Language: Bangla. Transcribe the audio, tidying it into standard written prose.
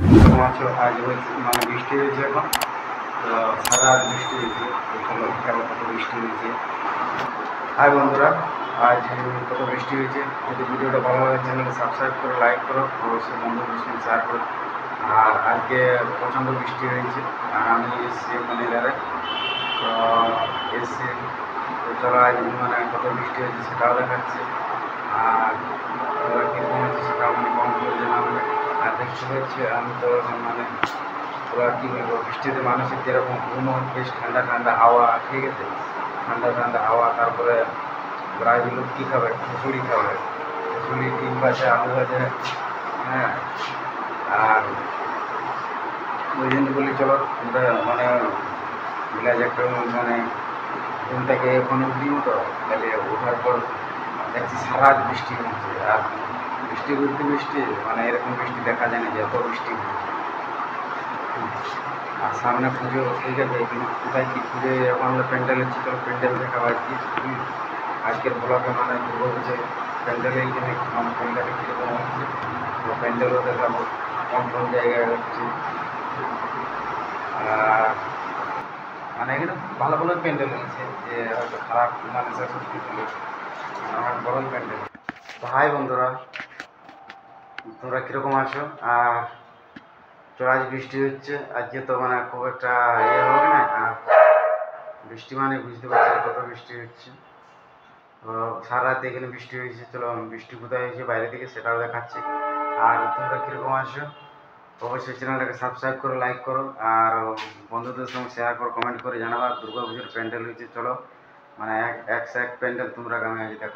এরকম আছো আজ হয়েছে মানে বৃষ্টি হয়েছে এখন তো সারা রাত বৃষ্টি হয়েছে তো চলো দেখো কত বৃষ্টি হয়েছে। হাই বন্ধুরা, আজ কত বৃষ্টি হয়েছে। যদি ভিডিওটা ভালো লাগে চ্যানেলকে সাবস্ক্রাইব করো, লাইক করো, অবশ্যই বন্ধুদের সঙ্গে শেয়ার করো। আর আজকে প্রচণ্ড বৃষ্টি হয়েছে আর আমি এসেছি ওখানে এলাকায় তো এসছি তো চলো আজ মানে কত বৃষ্টি হয়েছে সেটাও দেখাচ্ছে আর কীরকম হচ্ছে সেটাও মানে কম করে জানাবে। আর দেখতে পাচ্ছি আমি তো এখন মানে ওরা কী বলবো বৃষ্টিতে মানুষের যেরকম ঘুম বেশ ঠান্ডা ঠান্ডা হাওয়া, ঠিক আছে, ঠান্ডা ঠান্ডা হাওয়া। তারপরে ওরা এগুলো কী খাবে, খিচুড়ি খাবে, খিচুড়ি, ডিম ভাজা, আলু ভাজা, হ্যাঁ। আর ওই জন্য বলি চলো আমরা মানে ভিলেজ একটা মানে ঘুম থেকে এখন উঠি তো তাহলে ওঠার পর দেখছি সারা রাত বৃষ্টি হচ্ছে আর বৃষ্টি বলতে বৃষ্টি মানে এরকম বৃষ্টি দেখা যায় না যে এত বৃষ্টি হচ্ছে। আর সামনে পুজো, ঠিক আছে, কিন্তু কোথায় কী পুজো এখন আমরা প্যান্ডেল হচ্ছে, চলো প্যান্ডেল দেখা হয় কি আজকের ব্লগে মানে দুর্গা পুজোয় প্যান্ডেলে এইখানে মানে প্যান্ডেলে কীরকম হচ্ছে তো প্যান্ডেলও দেখাবো কোন কোন জায়গায় হচ্ছে। আর মানে এখানে ভালো ভালো প্যান্ডেল হয়েছে যে হয়তো খারাপ মানে সরস্বতী পুজো আমার বড় প্যান্ডেল। তো হাই বন্ধুরা, তোমরা কীরকম আছো? আর তো আজ বৃষ্টি হচ্ছে, আজকে তো মানে খুব একটা ইয়ে হবে না। আর বৃষ্টি মানে বুঝতে পারছি কত বৃষ্টি হচ্ছে। তো সারা রাত এখানে বৃষ্টি হয়েছে, চলো বৃষ্টি কোথায় হয়েছে বাইরে থেকে সেটাও দেখাচ্ছি। আর তোমরা কীরকম আছো অবশ্যই চ্যানেলটাকে সাবস্ক্রাইব করো, লাইক করো আর বন্ধুদের সঙ্গে শেয়ার করো, কমেন্ট করে জানাবা। দুর্গা পুজোর প্যান্ডেল হয়েছে, চলো মানে এক এক প্যান্ডেল তোমরা আমি আজ দেখা।